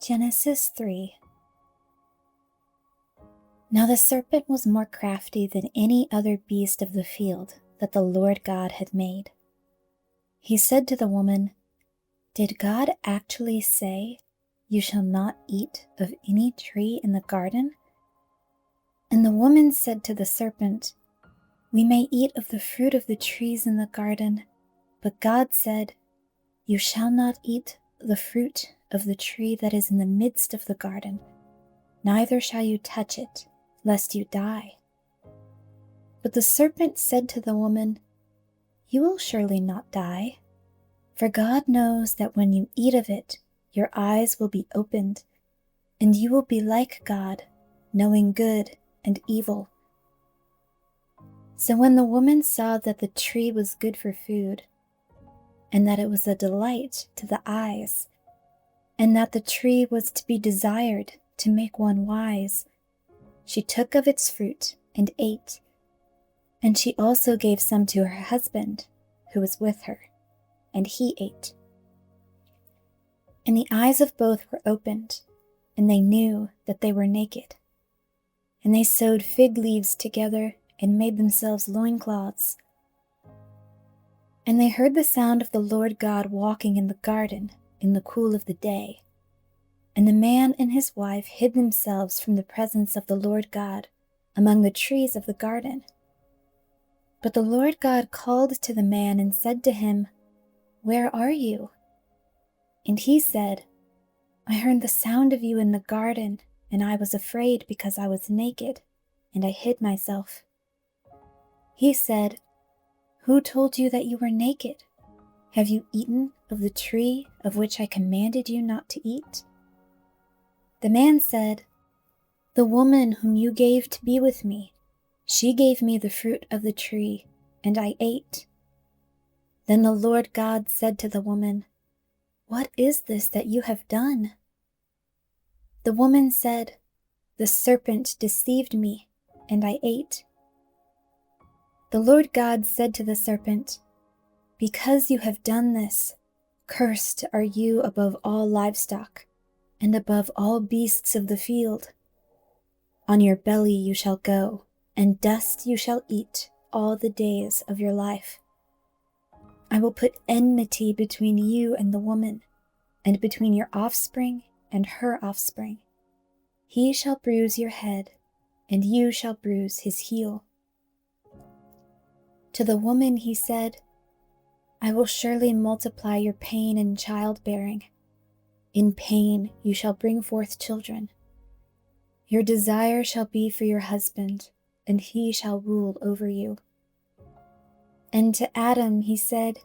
Genesis 3. Now the serpent was more crafty than any other beast of the field that the Lord God had made. He said to the woman, "Did God actually say, 'You shall not eat of any tree in the garden'?" And the woman said to the serpent, "We may eat of the fruit of the trees in the garden, but God said, 'You shall not eat the fruit of the tree that is in the midst of the garden, neither shall you touch it, lest you die.'" But the serpent said to the woman, "You will surely not die, for God knows that when you eat of it, your eyes will be opened, and you will be like God, knowing good and evil." So when the woman saw that the tree was good for food, and that it was a delight to the eyes, and that the tree was to be desired to make one wise, she took of its fruit and ate, and she also gave some to her husband, who was with her, and he ate. And the eyes of both were opened, and they knew that they were naked. And they sewed fig leaves together and made themselves loincloths. And they heard the sound of the Lord God walking in the garden in the cool of the day. And the man and his wife hid themselves from the presence of the Lord God among the trees of the garden. But the Lord God called to the man and said to him, "Where are you?" And he said, "I heard the sound of you in the garden, and I was afraid because I was naked, and I hid myself." He said, "Who told you that you were naked? Have you eaten of the tree of which I commanded you not to eat?" The man said, "The woman whom you gave to be with me, she gave me the fruit of the tree, and I ate." Then the Lord God said to the woman, "What is this that you have done?" The woman said, "The serpent deceived me, and I ate." The Lord God said to the serpent, "Because you have done this, cursed are you above all livestock, and above all beasts of the field. On your belly you shall go, and dust you shall eat all the days of your life. I will put enmity between you and the woman, and between your offspring and her offspring. He shall bruise your head, and you shall bruise his heel." To the woman he said, "I will surely multiply your pain in childbearing. In pain you shall bring forth children. Your desire shall be for your husband, and he shall rule over you." And to Adam he said,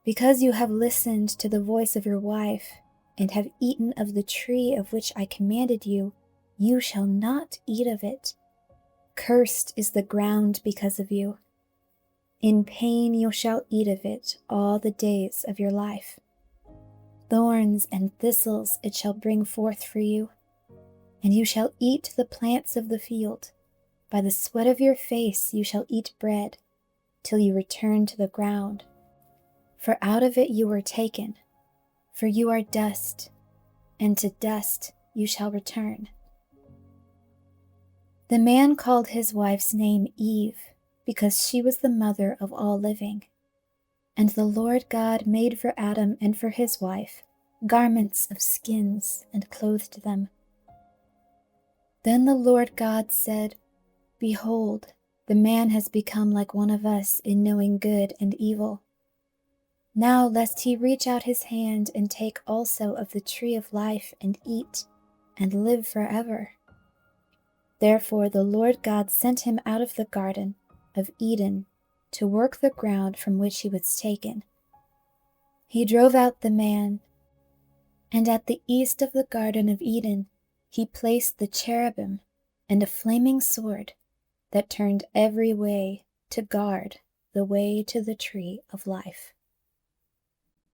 "Because you have listened to the voice of your wife, and have eaten of the tree of which I commanded you, you shall not eat of it. Cursed is the ground because of you. In pain you shall eat of it all the days of your life. Thorns and thistles it shall bring forth for you, and you shall eat the plants of the field. By the sweat of your face you shall eat bread, till you return to the ground. For out of it you were taken, for you are dust, and to dust you shall return." The man called his wife's name Eve, because she was the mother of all living. And the Lord God made for Adam and for his wife garments of skins and clothed them. Then the Lord God said, "Behold, the man has become like one of us in knowing good and evil. Now lest he reach out his hand and take also of the tree of life and eat, and live forever." Therefore the Lord God sent him out of the garden of Eden to work the ground from which he was taken. He drove out the man, and at the east of the Garden of Eden he placed the cherubim and a flaming sword that turned every way to guard the way to the tree of life.